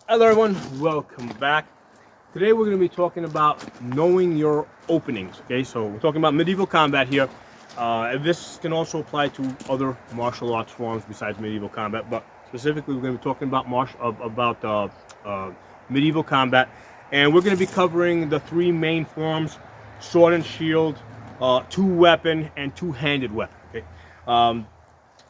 Hello everyone, welcome back. Today we're going to be talking about knowing your openings. Okay, so we're talking about medieval combat here. And this can also apply to other martial arts forms besides medieval combat, but specifically we're going to be talking about medieval combat, and we're going to be covering the three main forms: sword and shield, two-weapon, and two-handed weapon. Okay.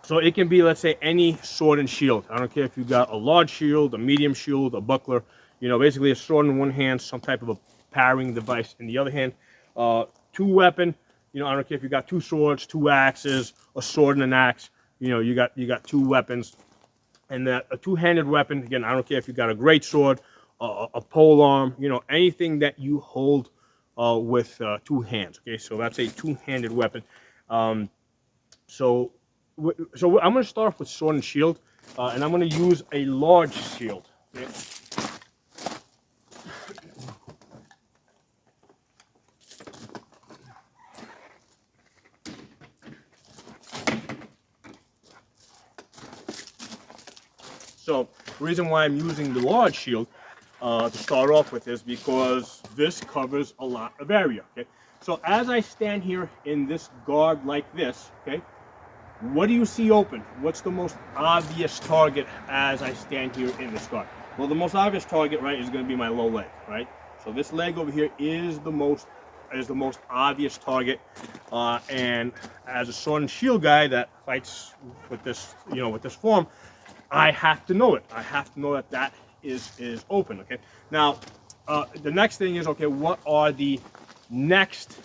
So it can be, let's say, any sword and shield. I don't care if you got a large shield, a medium shield, a buckler. Basically a sword in one hand, some type of a parrying device in the other hand. Two weapon. I don't care if you got two swords, two axes, a sword and an axe. You got two weapons. And a two-handed weapon. Again, I don't care if you got a great sword, a pole arm. Anything that you hold with two hands. Okay, so that's a two-handed weapon. So I'm going to start off with sword and shield, and I'm going to use a large shield. Okay? So the reason why I'm using the large shield to start off with is because this covers a lot of area. Okay, so as I stand here in this guard like this, okay, what do you see open? What's the most obvious target as I stand here in this guard? Well, the most obvious target, right, is going to be my low leg, right? So this leg over here is the most obvious target. And as a sword and shield guy that fights with this, with this form, I have to know it. I have to know that that is open. Okay. Now, the next thing is, okay, what are the next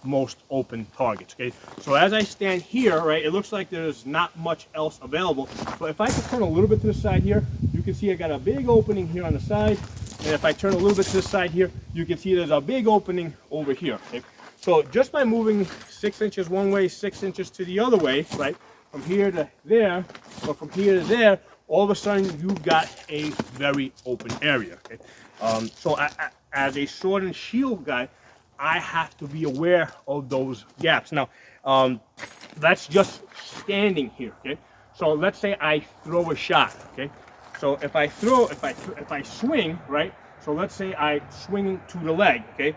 most open targets? Okay, so as I stand here, right, it looks like there's not much else available, but if I can turn a little bit to the side here, you can see I got a big opening here on the side, and if I turn a little bit to the side here, you can see there's a big opening over here. Okay, so just by moving 6 inches one way, 6 inches to the other way, right, from here to there, or from here to there, all of a sudden you've got a very open area. Okay, as a sword and shield guy, I have to be aware of those gaps. Now, that's just standing here, okay? So let's say I throw a shot, okay? So if I swing, right? So let's say I swing to the leg, okay?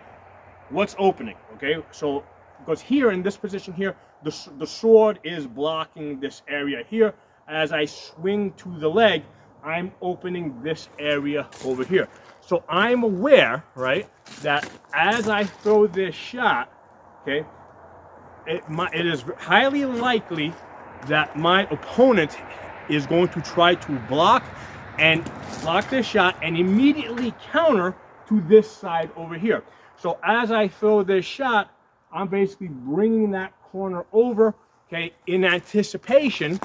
What's opening, okay? So, because here in this position here, the sword is blocking this area here. As I swing to the leg, I'm opening this area over here. So I'm aware, right, that as I throw this shot, okay, it is highly likely that my opponent is going to try to block this shot and immediately counter to this side over here. So as I throw this shot, I'm basically bringing that corner over, okay, in anticipation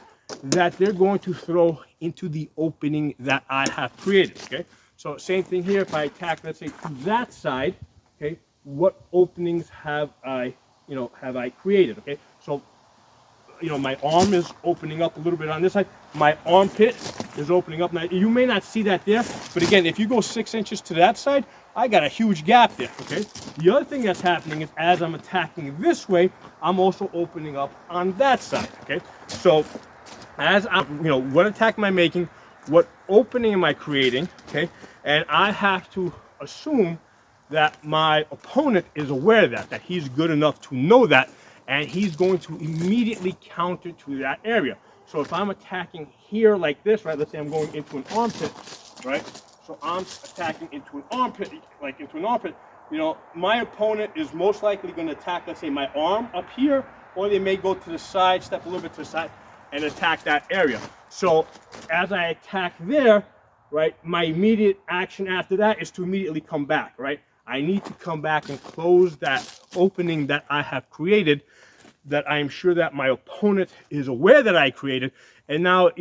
that they're going to throw into the opening that I have created, okay? So same thing here, if I attack, let's say, to that side, okay, what openings have I created, okay? So, my arm is opening up a little bit on this side. My armpit is opening up. Now, you may not see that there, but again, if you go 6 inches to that side, I got a huge gap there, okay? The other thing that's happening is as I'm attacking this way, I'm also opening up on that side, okay? So, as I'm, what attack am I making? What opening am I creating? Okay, and I have to assume that my opponent is aware of that he's good enough to know that, and he's going to immediately counter to that area. So if I'm attacking here like this, right? Let's say I'm going into an armpit, right? So I'm attacking into an armpit, my opponent is most likely going to attack, let's say, my arm up here, or they may go to the side, step a little bit to the side, and attack that area. So as I attack there, right, my immediate action after that is to immediately come back, right? I need to come back and close that opening that I have created, that I am sure that my opponent is aware that I created. And now,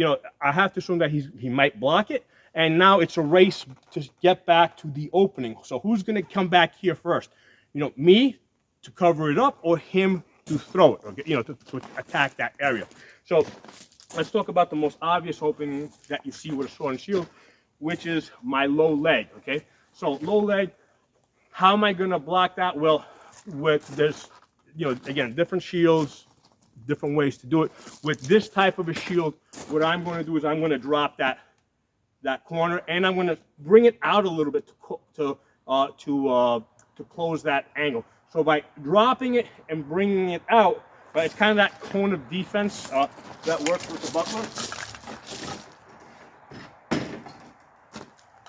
I have to assume that he might block it. And now it's a race to get back to the opening. So who's going to come back here first? Me to cover it up, or him to throw it, okay, to attack that area. So let's talk about the most obvious opening that you see with a sword and shield, which is my low leg, okay? So low leg, how am I going to block that? Well, there's, again, different shields, different ways to do it. With this type of a shield, what I'm going to do is I'm going to drop that that corner, and I'm going to bring it out a little bit to close that angle. So by dropping it and bringing it out, right, it's kind of that cone of defense that works with the buckler.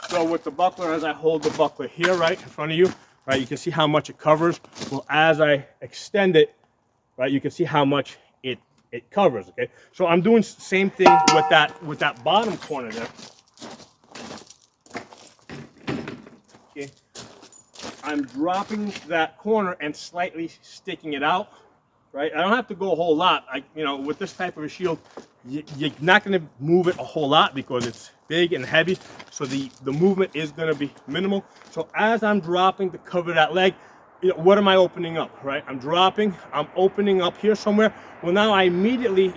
So with the buckler, as I hold the buckler here, right, in front of you, right, you can see how much it covers. Well, as I extend it, right, you can see how much it covers, okay? So I'm doing the same thing with that bottom corner there. Okay. I'm dropping that corner and slightly sticking it out, right? I don't have to go a whole lot. With this type of a shield, you're not going to move it a whole lot because it's big and heavy, so the movement is going to be minimal. So as I'm dropping to cover that leg, what am I opening up, right? I'm dropping, I'm opening up here somewhere. Well, now I immediately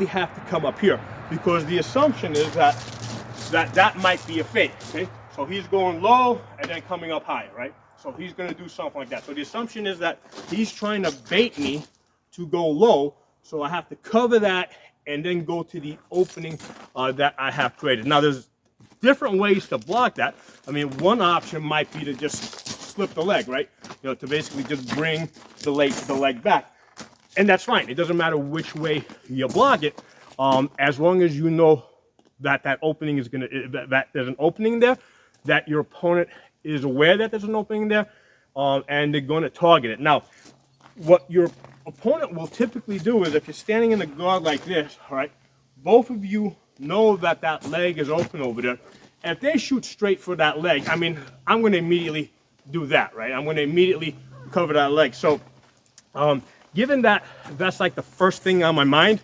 have to come up here, because the assumption is that might be a fake, okay? So he's going low and then coming up high, right? So he's going to do something like that. So the assumption is that he's trying to bait me to go low, so I have to cover that and then go to the opening that I have created. Now, there's different ways to block that. I mean, one option might be to just slip the leg, right? To basically just bring the leg back. And that's fine. It doesn't matter which way you block it, as long as you know that opening is that there's an opening there, that your opponent is aware that there's an opening there, and they're going to target it. Now, what your opponent will typically do is, if you're standing in a guard like this, all right, both of you know that leg is open over there. And if they shoot straight for that leg, I mean, I'm going to immediately do that, right? I'm going to immediately cover that leg. So, given that that's like the first thing on my mind,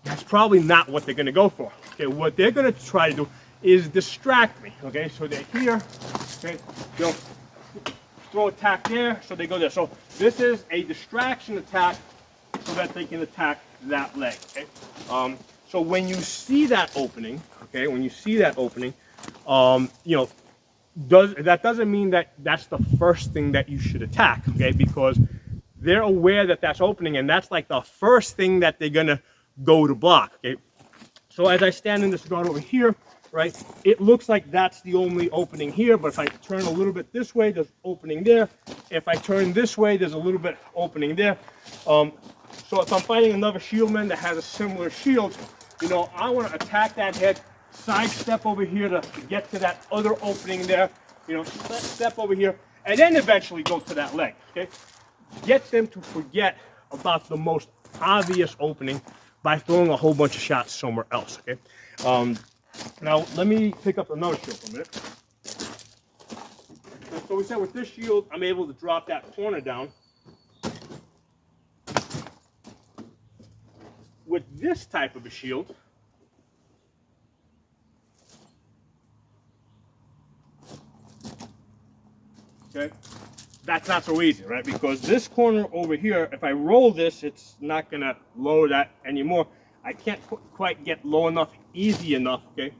that's probably not what they're going to go for. Okay, what they're going to try to do is distract me. Okay, so they're here. Okay, they'll throw attack there, so they go there. So this is a distraction attack, so that they can attack that leg. Okay, so when you see that opening, okay, that doesn't mean that that's the first thing that you should attack, okay? Because they're aware that that's opening, and that's like the first thing that they're gonna go to block, okay? So as I stand in this guard over here, right, it looks like that's the only opening here, but if I turn a little bit this way, there's opening there. If I turn this way, there's a little bit opening there. So if I'm fighting another shieldman that has a similar shield, I want to attack that head, sidestep over here to get to that other opening there, step over here, and then eventually go to that leg, okay? Get them to forget about the most obvious opening by throwing a whole bunch of shots somewhere else, okay? Now, let me pick up another shield for a minute. So we said with this shield, I'm able to drop that corner down. With this type of a shield, okay, that's not so easy, right? Because this corner over here, if I roll this, it's not going to lower that anymore. I can't quite get low enough, easy enough, okay?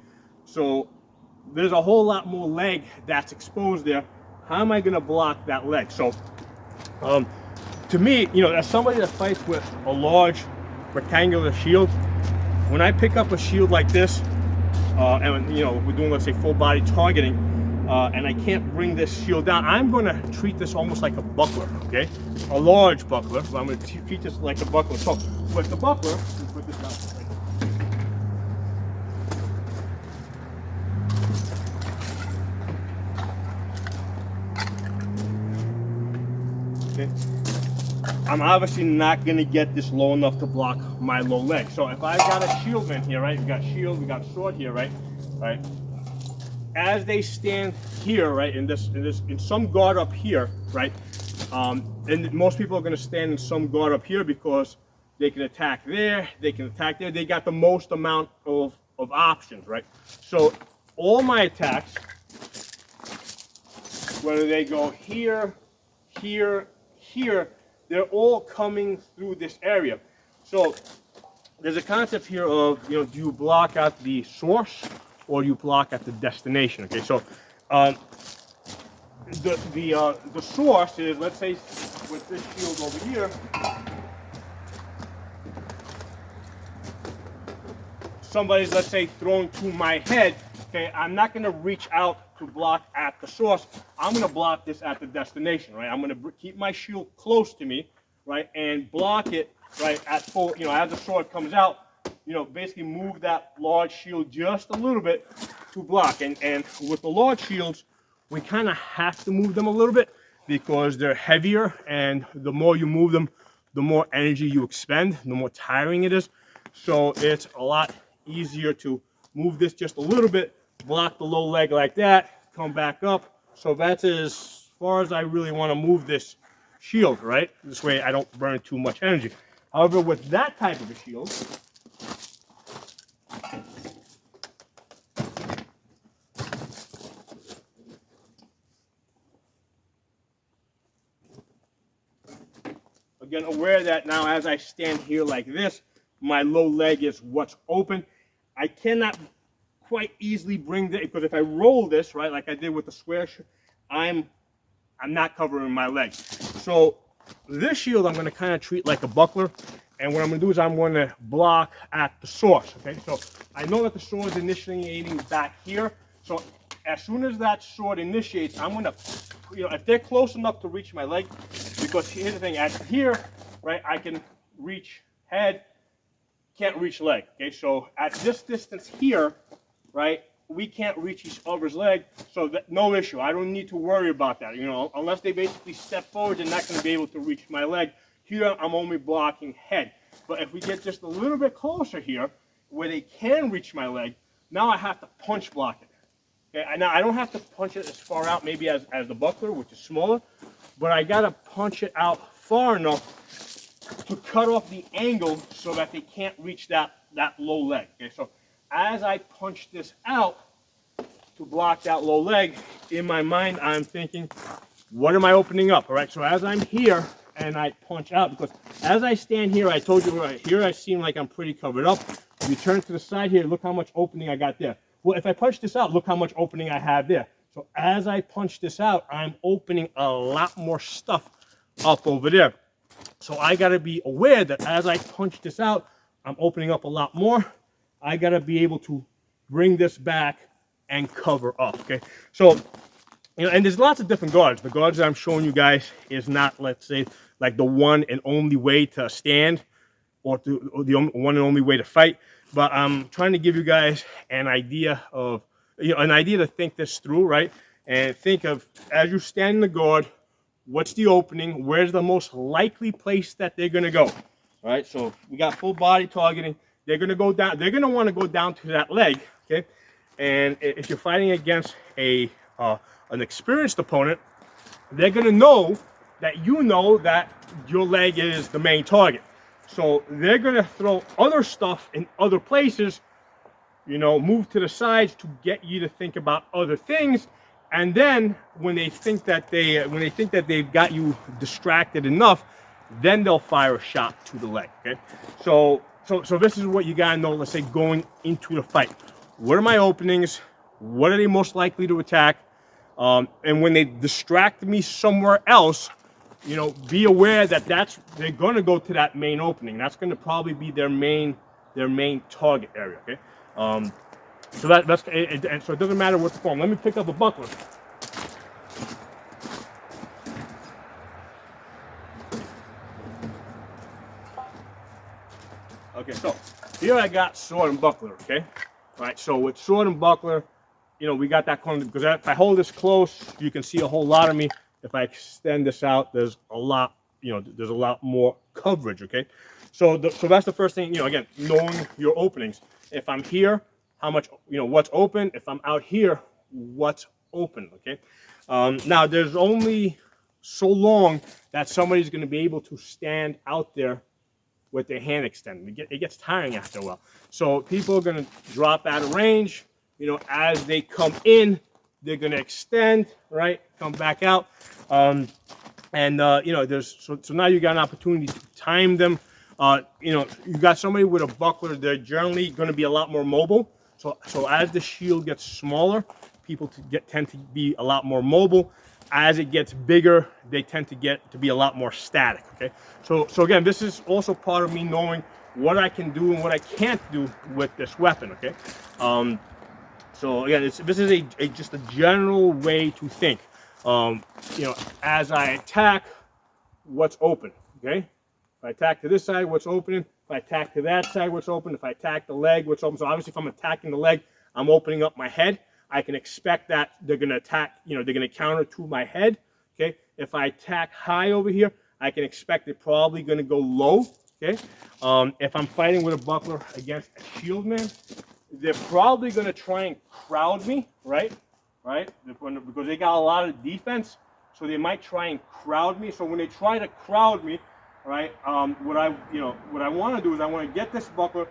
So there's a whole lot more leg that's exposed there. How am I going to block that leg? So to me, as somebody that fights with a large rectangular shield, when I pick up a shield like this, and we're doing, let's say, full body targeting, and I can't bring this shield down, I'm going to treat this almost like a buckler, okay? A large buckler, but I'm going to treat this like a buckler. So with the buckler, let's put this down. Okay. I'm obviously not going to get this low enough to block my low leg. So if I got a shieldman here, right? We got shield, we got sword here, right? Right. As they stand here, right, in some guard up here, right? And most people are going to stand in some guard up here because they can attack there, they can attack there. They got the most amount of options, right? So all my attacks, whether they go here, here, here, they're all coming through this area. So there's a concept here of, do you block at the source or do you block at the destination? Okay, so the source is, let's say, with this shield over here, somebody's, let's say, throwing to my head. okay, I'm not going to reach out to block at the source. I'm going to block this at the destination, right? I'm going to keep my shield close to me, right, and block it, right, at full, as the sword comes out, basically move that large shield just a little bit to block. And with the large shields, we kind of have to move them a little bit because they're heavier, and the more you move them, the more energy you expend, the more tiring it is. So it's a lot easier to move this just a little bit, block the low leg like that, come back up. So that's as far as I really want to move this shield, right? This way I don't burn too much energy. However, with that type of a shield, again, aware that now as I stand here like this, my low leg is what's open. I cannot quite easily bring this, because if I roll this, right, like I did with the square, I'm not covering my leg. So this shield I'm going to kind of treat like a buckler, and what I'm going to do is I'm going to block at the source, okay? So I know that the sword is initiating back here, so as soon as that sword initiates, I'm going to, if they're close enough to reach my leg, because here's the thing, at here, right, I can reach head, can't reach leg, okay? So at this distance here, right, we can't reach each other's leg, so that, no issue. I don't need to worry about that, unless they basically step forward, they're not going to be able to reach my leg. Here, I'm only blocking head. But if we get just a little bit closer here, where they can reach my leg, now I have to punch block it. Okay, now I don't have to punch it as far out, maybe as the buckler, which is smaller, but I got to punch it out far enough to cut off the angle so that they can't reach that low leg. Okay, so as I punch this out to block that low leg, in my mind I'm thinking, what am I opening up? All right, so as I'm here and I punch out, because as I stand here, I told you right here I seem like I'm pretty covered up. You turn to the side here, look how much opening I got there. Well, if I punch this out, look how much opening I have there. So as I punch this out, I'm opening a lot more stuff up over there. So I got to be aware that as I punch this out, I'm opening up a lot more. I got to be able to bring this back and cover up, okay? So, and there's lots of different guards. The guards that I'm showing you guys is not, let's say, like the one and only way to stand or the one and only way to fight. But I'm trying to give you guys an idea of, an idea to think this through, right? And think of, as you stand in the guard, what's the opening? Where's the most likely place that they're going to go? All right, so we got full body targeting. They're going to go down. They're going to want to go down to that leg, okay? And if you're fighting against an experienced opponent, they're going to know that that your leg is the main target. So they're going to throw other stuff in other places, move to the sides to get you to think about other things. And then when they think that they've got you distracted enough, then they'll fire a shot to the leg, okay? So this is what you got to know, let's say, going into the fight. What are my openings? What are they most likely to attack? And when they distract me somewhere else, be aware that they're going to go to that main opening. That's going to probably be their main target area, okay? So that's so it doesn't matter what the form. Let me pick up a buckler. Okay, so here I got sword and buckler, okay? All right, so with sword and buckler, we got that corner, because if I hold this close, you can see a whole lot of me. If I extend this out, there's a lot, there's a lot more coverage, okay? So that's the first thing, again, knowing your openings. If I'm here, how much, what's open. If I'm out here, what's open, okay? Now, there's only so long that somebody's going to be able to stand out there with their hand extended. It gets tiring after a while. So people are going to drop out of range. As they come in, they're going to extend, right? Come back out. So now you got an opportunity to time them. You got somebody with a buckler, they're generally going to be a lot more mobile. So as the shield gets smaller, people tend to be a lot more mobile. As it gets bigger, they tend to be a lot more static, okay? So again, this is also part of me knowing what I can do and what I can't do with this weapon, okay? So again, this is just a general way to think. You know, as I attack, what's open, okay? If I attack to this side, what's opening? If I attack to that side, what's open? If I attack the leg, what's open? So obviously if I'm attacking the leg, I'm opening up my head. I can expect that they're gonna attack, you know, they're gonna counter to my head, okay? If I attack high over here, I can expect they're probably gonna go low, okay? If I'm fighting with a buckler against a shield man, they're probably gonna try and crowd me, right? Because they got a lot of defense, so they might try and crowd me. So when they try to crowd me, right, what I want to do is I want to get this buckler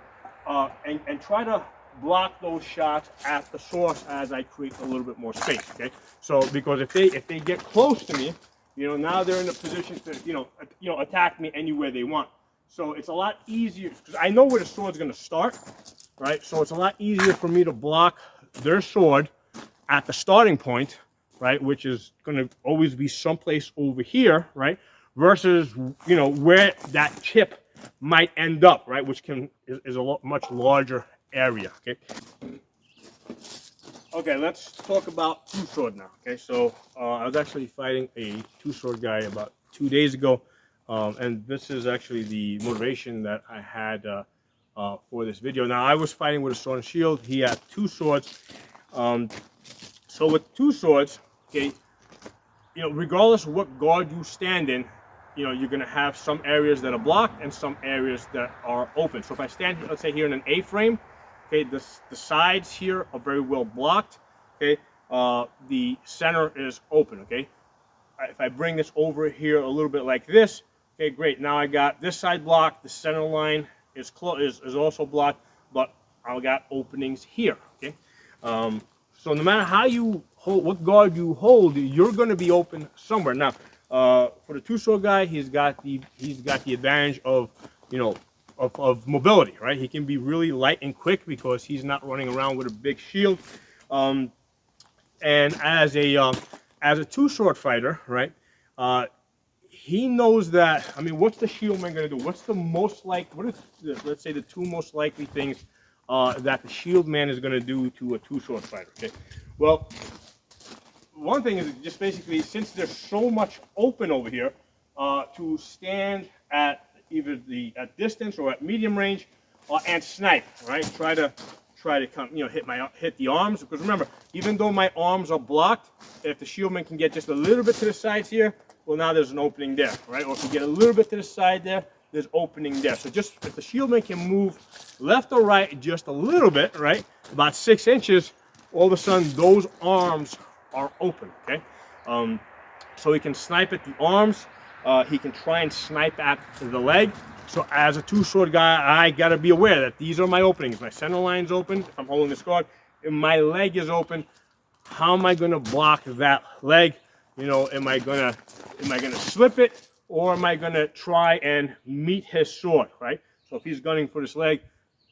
and try to block those shots at the source as I create a little bit more space. Okay, so because if they get close to me, you know, now they're in a position to you know attack me anywhere they want. So it's a lot easier because I know where the sword's going to start, right? So it's a lot easier for me to block their sword at the starting point, right, which is going to always be someplace over here, right, versus, you know, where that chip might end up, right, which is a much larger area, okay? Okay, let's talk about two-sword now, okay? So I was actually fighting a two-sword guy about 2 days ago, and this is actually the motivation that I had for this video. Now, I was fighting with a sword and shield. He had two swords. So with two swords, okay, you know, regardless of what guard you stand in, you know, you're going to have some areas that are blocked and some areas that are open. So if I stand, let's say here in an A-frame, okay, the sides here are very well blocked, okay, the center is open, okay. If I bring this over here a little bit like this, okay, great. Now I got this side blocked, the center line is also blocked, but I got openings here, okay. So no matter how you hold, what guard you hold, you're going to be open somewhere. Now, for the two-sword guy, he's got the advantage of, you know, of mobility, right? He can be really light and quick because he's not running around with a big shield. And as a two-sword fighter, right? He knows that. I mean, what's the shield man going to do? What's the most let's say the two most likely things that the shield man is going to do to a two-sword fighter, okay? Well, one thing is just basically, since there's so much open over here, to stand at either at distance or at medium range and snipe, right? Try to come, you know, hit the arms, because remember, even though my arms are blocked, if the shieldman can get just a little bit to the sides here, well, now there's an opening there, right? Or if you get a little bit to the side there, there's opening there. So just if the shieldman can move left or right just a little bit, right, about 6 inches, all of a sudden those arms are open, okay? So he can snipe at the arms. He can try and snipe at the leg. So as a two-sword guy, I got to be aware that these are my openings. My center line's open if I'm holding this guard. If my leg is open, how am I going to block that leg? You know, am I gonna slip it, or am I gonna try and meet his sword, right? So if he's gunning for this leg,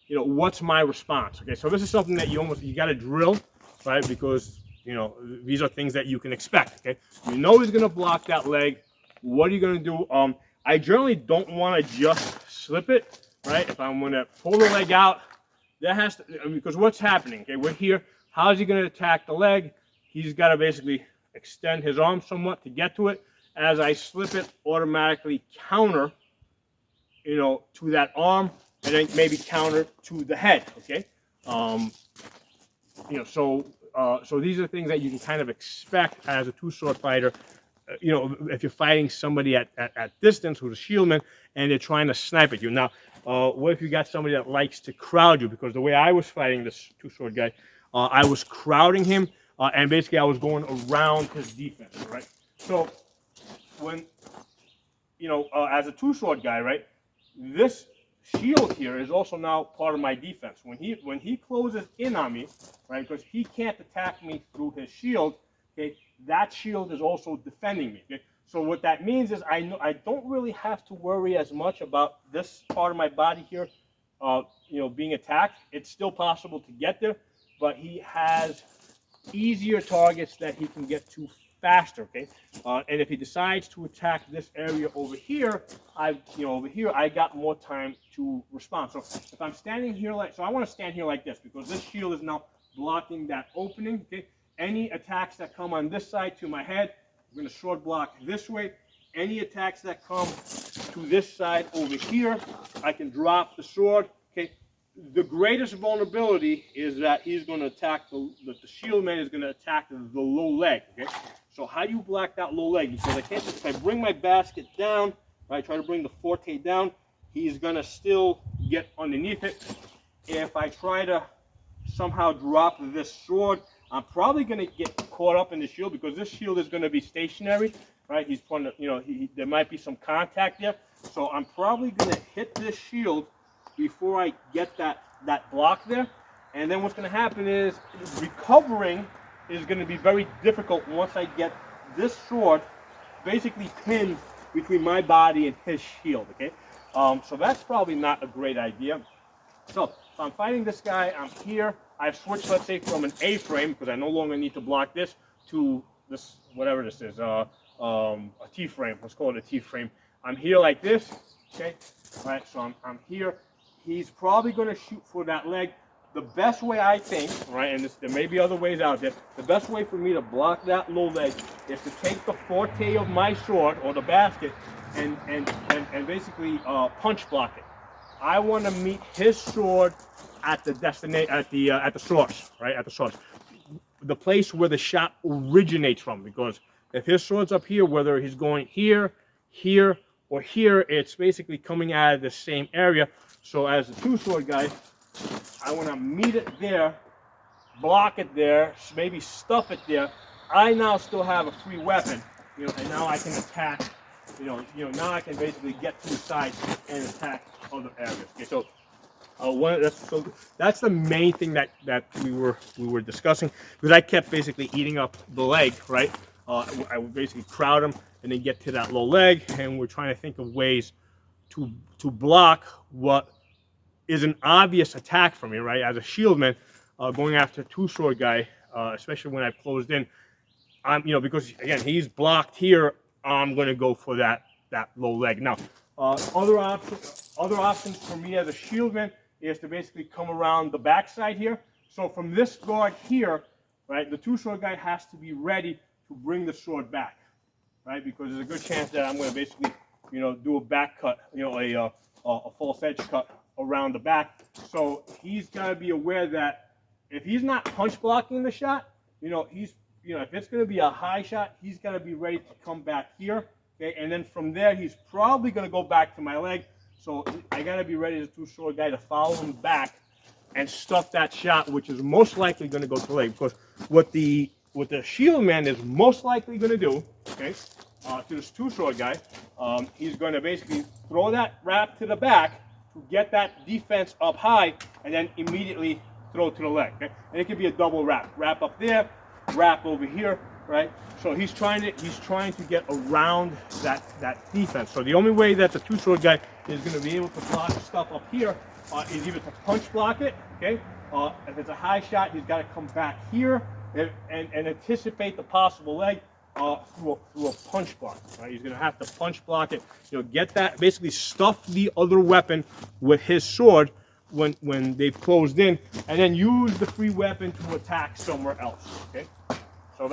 you know, what's my response? Okay, so this is something that you got to drill, right? Because, you know, these are things that you can expect. Okay, you know he's gonna block that leg. What are you gonna do? I generally don't want to just slip it, right? If I'm gonna pull the leg out, that has to, because what's happening? Okay, we're here. How is he gonna attack the leg? He's got to basically extend his arm somewhat to get to it. As I slip it, automatically counter, you know, to that arm, and then maybe counter to the head. Okay, you know, so these are things that you can kind of expect as a two-sword fighter. You know, if you're fighting somebody at distance who's a shieldman and they're trying to snipe at you. Now, what if you got somebody that likes to crowd you? Because the way I was fighting this two-sword guy, I was crowding him. And basically, I was going around his defense, right? So, when, you know, as a two-sword guy, right, this shield here is also now part of my defense. When he closes in on me, right, because he can't attack me through his shield, okay, that shield is also defending me. Okay? So what that means is I don't really have to worry as much about this part of my body here, you know, being attacked. It's still possible to get there, but he has easier targets that he can get to faster, okay? And if he decides to attack this area over here, I got more time to respond. So if I'm standing here so I want to stand here like this, because this shield is now blocking that opening. Okay, any attacks that come on this side to my head, I'm going to sword block this way. Any attacks that come to this side over here, I can drop the sword. Okay, the greatest vulnerability is that he's going to attack the shield man is going to attack the low leg. Okay, so how do you block that low leg? Because I can't just, if I bring my basket down, right, try to bring the forte down, he's going to still get underneath it. If I try to somehow drop this sword, I'm probably going to get caught up in the shield because this shield is going to be stationary, right? He's putting, you know, there might be some contact there. So I'm probably going to hit this shield before I get that block there. And then what's going to happen is recovering is going to be very difficult once I get this sword basically pinned between my body and his shield, okay? So that's probably not a great idea. So I'm fighting this guy, I'm here, I've switched, let's say, from an A-frame, because I no longer need to block this, to this, whatever this is, a T-frame, let's call it a T-frame. I'm here like this, okay? All right, so I'm here. He's probably going to shoot for that leg. The best way, I think, right, and there may be other ways out there, the best way for me to block that low leg is to take the forte of my sword, or the basket, and basically punch block it. I want to meet his sword at the destination, at the source, right? At the source, the place where the shot originates from. Because if his sword's up here, whether he's going here, here, or here, it's basically coming out of the same area. So as a two-sword guy, I want to meet it there, block it there, maybe stuff it there. I now still have a free weapon, you know, and now I can attack. You know, now I can basically get to the side and attack other areas. Okay, so that's the main thing that we were discussing, because I kept basically eating up the leg, right? I would basically crowd him and then get to that low leg, and we're trying to think of ways to block what is an obvious attack for me, right? As a shieldman, going after a two-sword guy, especially when I've closed in, because again he's blocked here. I'm going to go for that low leg. Now, other options for me as a shieldman is to basically come around the backside here. So from this guard here, right, the two-sword guy has to be ready to bring the sword back, right? Because there's a good chance that I'm going to basically, do a back cut, a false edge cut around the back. So he's got to be aware that if he's not punch blocking the shot, if it's going to be a high shot, he's got to be ready to come back here, okay? And then from there, he's probably going to go back to my leg. So I got to be ready as a two-sword guy to follow him back and stuff that shot, which is most likely going to go to the leg. Because what the shield man is most likely going to do, okay, to this two-sword guy, he's going to basically throw that wrap to the back to get that defense up high, and then immediately throw it to the leg, okay? And it could be a double wrap up there, wrap over here, right? So he's trying to get around that defense. So the only way that the two-sword guy is going to be able to block stuff up here is either to punch block it, okay? If it's a high shot, he's got to come back here and anticipate the possible leg through a punch block, right? He's going to have to punch block it, get that, basically stuff the other weapon with his sword when they've closed in, and then use the free weapon to attack somewhere else, okay? So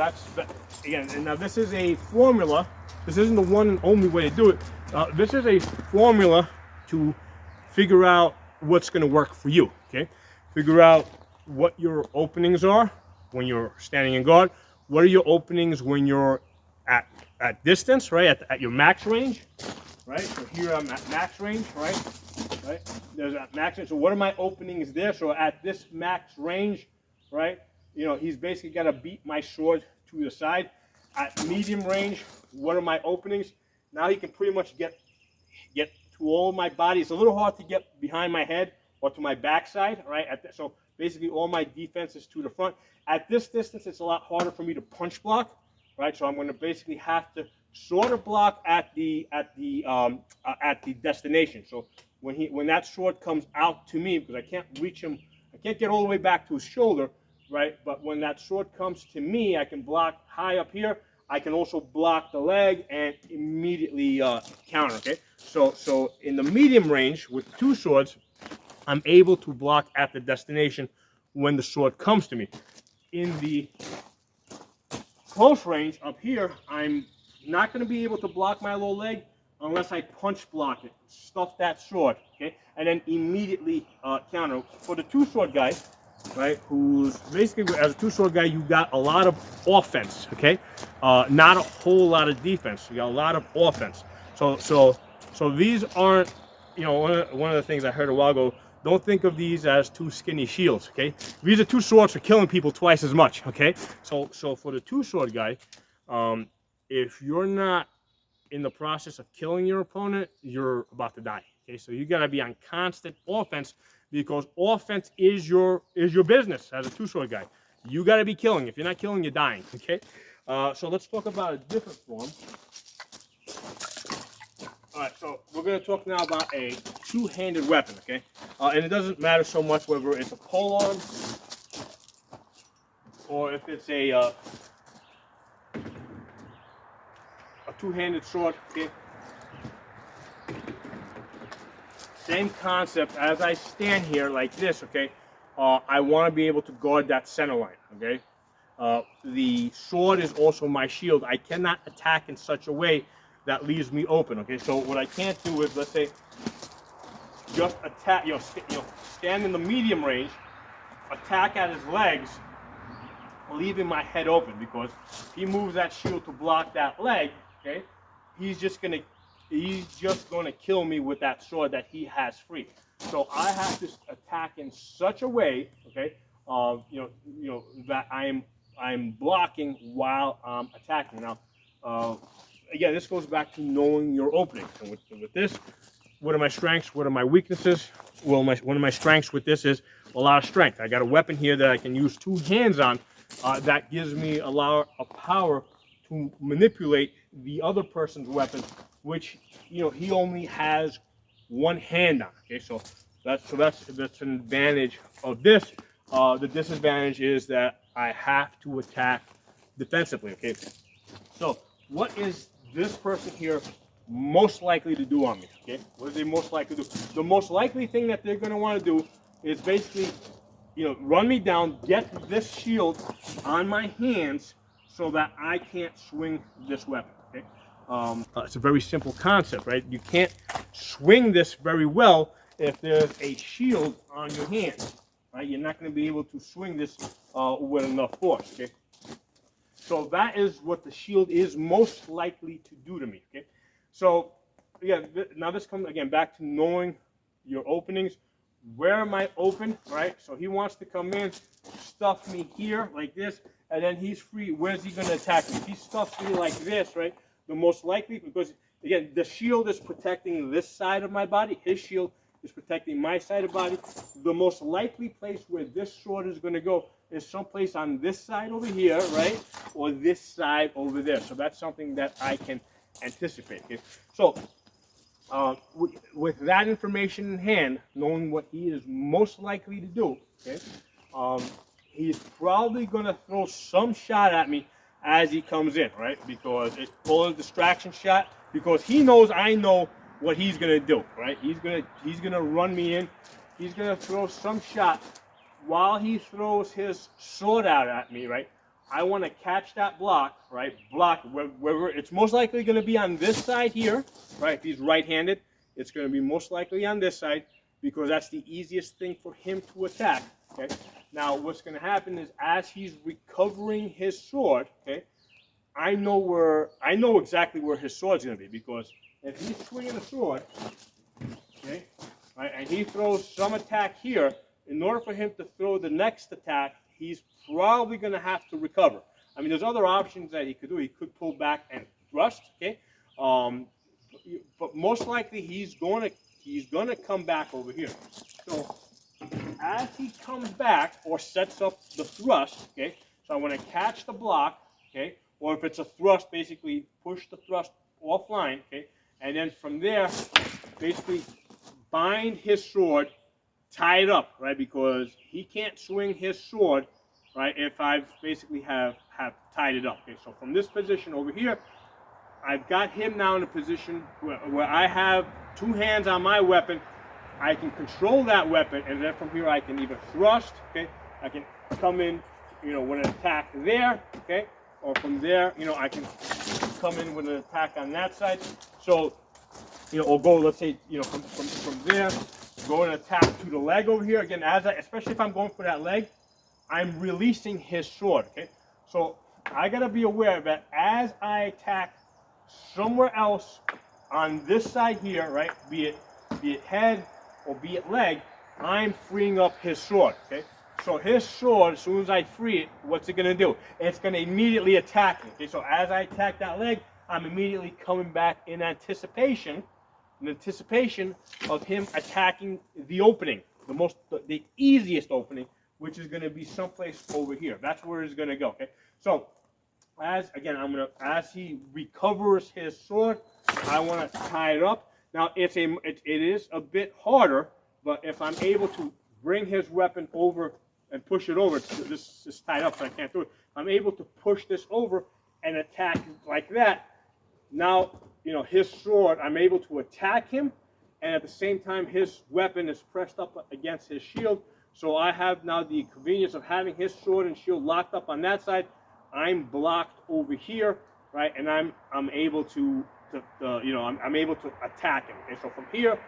again, and now this is a formula. This isn't the one and only way to do it. This is a formula to figure out what's going to work for you, okay? Figure out what your openings are when you're standing in guard. What are your openings when you're at distance, right? At your max range, right? So here I'm at max range, right? There's a max range. So what are my openings there? So at this max range, right? He's basically got to beat my sword to the side. At medium range, what are my openings? Now he can pretty much get to all of my body. It's a little hard to get behind my head or to my backside, right? So basically all my defense is to the front. At this distance, it's a lot harder for me to punch block, right? So I'm going to basically have to sort of block at the destination. So when that sword comes out to me, because I can't reach him, I can't get all the way back to his shoulder, right? But when that sword comes to me, I can block high up here. I can also block the leg and immediately counter, okay? So in the medium range with two swords, I'm able to block at the destination when the sword comes to me. In the close range up here, I'm not going to be able to block my low leg unless I punch block it, stuff that sword, okay, and then immediately counter. For the two-sword guy, right, who's basically, as a two-sword guy, you got a lot of offense, okay, not a whole lot of defense. You got a lot of offense. So these aren't, you know, one of the things I heard a while ago, don't think of these as two skinny shields, okay? These are two swords for killing people twice as much, okay? So for the two-sword guy, if you're not in the process of killing your opponent, you're about to die, okay? So you gotta be on constant offense, because offense is your business as a two-sword guy. You gotta be killing. If you're not killing, you're dying, okay? So let's talk about a different form. All right, so we're going to talk now about a two-handed weapon, okay? And it doesn't matter so much whether it's a polearm or if it's a two-handed sword, okay? Same concept. As I stand here like this, okay, I want to be able to guard that center line, okay? The sword is also my shield. I cannot attack in such a way that leaves me open, okay? So what I can't do is, let's say, just attack, stand in the medium range, attack at his legs, leaving my head open, because if he moves that shield to block that leg, okay, he's just gonna kill me with that sword that he has free. So I have to attack in such a way, okay, that I'm blocking while I'm attacking. Now, again, this goes back to knowing your openings. And with this, what are my strengths? What are my weaknesses? Well, one of my strengths with this is a lot of strength. I got a weapon here that I can use two hands on. That gives me a lot of power to manipulate the other person's weapon, which he only has one hand on. Okay, so that's an advantage of this. The disadvantage is that I have to attack defensively. Okay, so what is this person here most likely to do on me? Okay, what is they most likely to do? The most likely thing that they're going to want to do is basically, run me down, get this shield on my hands so that I can't swing this weapon. Okay, it's a very simple concept, right? You can't swing this very well if there's a shield on your hand, right? You're not going to be able to swing this with enough force. Okay. So that is what the shield is most likely to do to me, okay? So, again, now this comes, again, back to knowing your openings. Where am I open, right? So he wants to come in, stuff me here like this, and then he's free. Where's he going to attack me? If he stuffs me like this, right, the most likely, because, again, the shield is protecting this side of my body. His shield is protecting my side of the body. The most likely place where this sword is going to go is someplace on this side over here, right? Or this side over there. So that's something that I can anticipate. Okay? So with that information in hand, knowing what he is most likely to do, okay, he's probably going to throw some shot at me as he comes in, right? Because it's pulling a distraction shot, because he knows I know what he's going to do, right? He's gonna run me in. He's going to throw some shot. While he throws his sword out at me, right, I want to catch that block, right, wherever it's most likely going to be on this side here, right, if he's right-handed, it's going to be most likely on this side, because that's the easiest thing for him to attack, okay. Now, what's going to happen is, as he's recovering his sword, okay, I know exactly where his sword's going to be, because if he's swinging a sword, okay, right, and he throws some attack here, in order for him to throw the next attack, he's probably going to have to recover. I mean, there's other options that he could do. He could pull back and thrust, okay? But most likely he's going to come back over here. So as he comes back or sets up the thrust, okay? So I want to catch the block, okay? Or if it's a thrust, basically push the thrust offline, okay? And then from there, basically bind his sword, tie it up, right? Because he can't swing his sword, right, if I basically have tied it up. Okay, so from this position over here, I've got him now in a position where I have two hands on my weapon. I can control that weapon, and then from here I can either thrust, okay, I can come in, you know, with an attack there, okay? Or from there, you know, I can come in with an attack on that side. So, you know, or go, let's say, you know, from there, go and attack to the leg over here. Again, especially if I'm going for that leg, I'm releasing his sword, okay? So I gotta be aware that as I attack somewhere else on this side here, right, be it head or be it leg, I'm freeing up his sword, okay? So his sword, as soon as I free it, what's it gonna do? It's gonna immediately attack me, okay? So as I attack that leg, I'm immediately coming back in anticipation of him attacking the opening, the easiest opening, which is gonna be someplace over here. That's where it's gonna go, okay? So as he recovers his sword, I want to tie it up. Now it is a bit harder, but if I'm able to bring his weapon over and push it over, this is tied up so I can't do it. I'm able to push this over and attack like that. Now, you know, his sword, I'm able to attack him, and at the same time his weapon is pressed up against his shield. So I have now the convenience of having his sword and shield locked up on that side. I'm blocked over here, right? And I'm able to I'm able to attack him. Okay, so from here,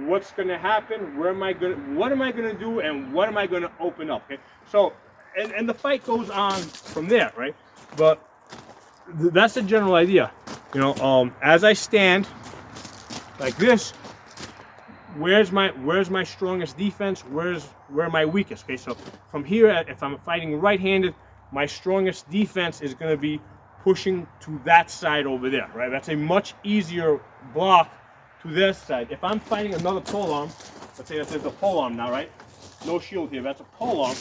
what's going to happen? What am I going to do? And what am I going to open up? Okay, so and the fight goes on from there, right? But that's the general idea. You know, as I stand like this, where's my strongest defense? Where am I weakest? Okay, so from here, if I'm fighting right-handed, my strongest defense is going to be pushing to that side over there, right? That's a much easier block to this side. If I'm fighting another polearm, let's say there's a polearm now, right? No shield here. That's a polearm.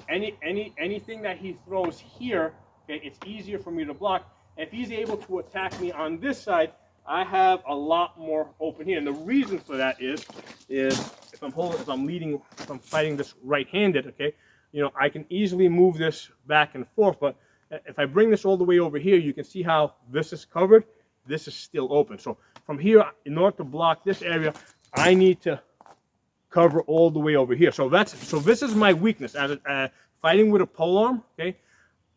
Anything that he throws here, okay, it's easier for me to block. If he's able to attack me on this side, I have a lot more open here. And the reason for that is if I'm fighting this right-handed, okay, you know, I can easily move this back and forth, but if I bring this all the way over here, you can see how this is covered. This is still open. So from here, in order to block this area, I need to cover all the way over here. So this is my weakness as fighting with a polearm. Okay,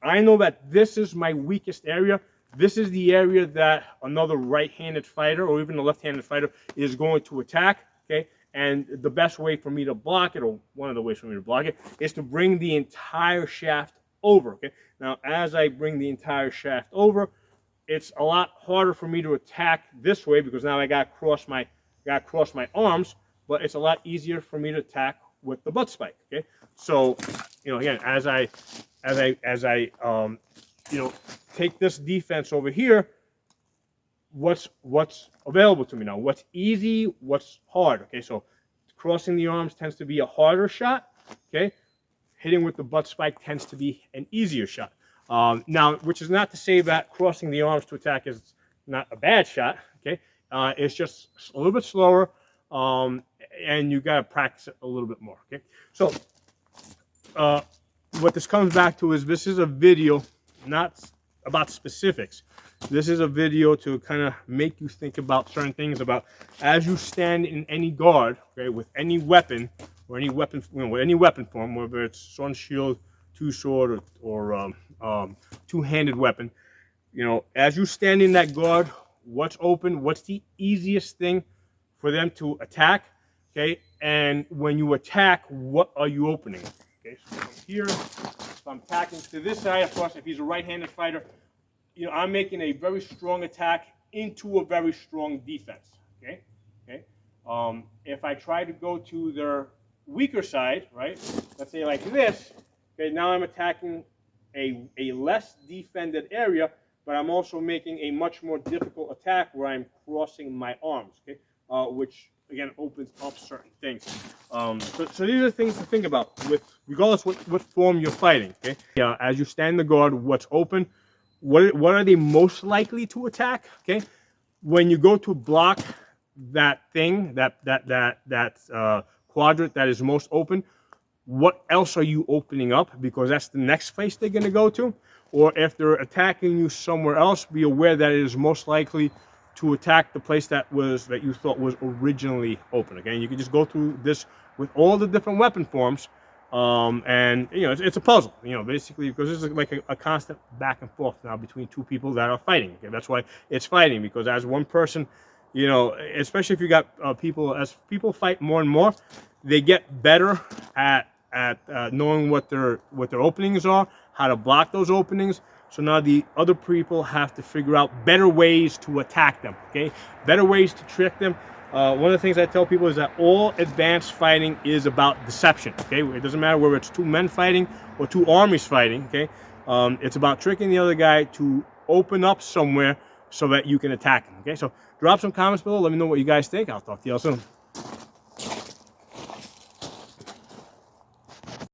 I know that this is my weakest area. This is the area that another right-handed fighter or even a left-handed fighter is going to attack. Okay. And the best way for me to block it, or one of the ways for me to block it, is to bring the entire shaft over, okay? Now, as I bring the entire shaft over, it's a lot harder for me to attack this way because now I got to cross my arms, but it's a lot easier for me to attack with the butt spike, okay? So, you know, again, as I you know, take this defense over here, what's available to me now? What's easy? What's hard? Okay, so crossing the arms tends to be a harder shot. Okay, hitting with the butt spike tends to be an easier shot. Now, which is not to say that crossing the arms to attack is not a bad shot. Okay, it's just a little bit slower, and you got to practice it a little bit more. Okay, so what this comes back to is this is a video not about specifics. This is a video to kind of make you think about certain things about as you stand in any guard, okay, with any weapon or any weapon, you know, with any weapon form, whether it's sword, shield, two-sword, or two-handed weapon. You know, as you stand in that guard, what's open? What's the easiest thing for them to attack? Okay, and when you attack, what are you opening? Okay, so from here, if I'm attacking to this side, of course, if he's a right-handed fighter, you know, I'm making a very strong attack into a very strong defense. Okay, okay. If I try to go to their weaker side, right? Let's say like this. Okay, now I'm attacking a less defended area, but I'm also making a much more difficult attack where I'm crossing my arms. Okay, which again opens up certain things. So these are things to think about with regardless what form you're fighting. Okay, yeah. As you stand the guard, what's open? What are they most likely to attack? Okay, when you go to block that thing, that quadrant that is most open, what else are you opening up? Because that's the next place they're going to go to. Or if they're attacking you somewhere else, be aware that it is most likely to attack the place that you thought was originally open. Okay, and you can just go through this with all the different weapon forms And you know, it's a puzzle, you know, basically, because this is like a constant back and forth now between two people that are fighting. Okay? That's why it's fighting, because as one person, you know, especially if you got people, as people fight more and more, they get better at knowing what their openings are, how to block those openings. So now the other people have to figure out better ways to attack them. Okay, better ways to trick them. One of the things I tell people is that all advanced fighting is about deception. Okay, it doesn't matter whether it's two men fighting or two armies fighting. Okay, it's about tricking the other guy to open up somewhere so that you can attack him. Okay, so drop some comments below. Let me know what you guys think. I'll talk to you all soon.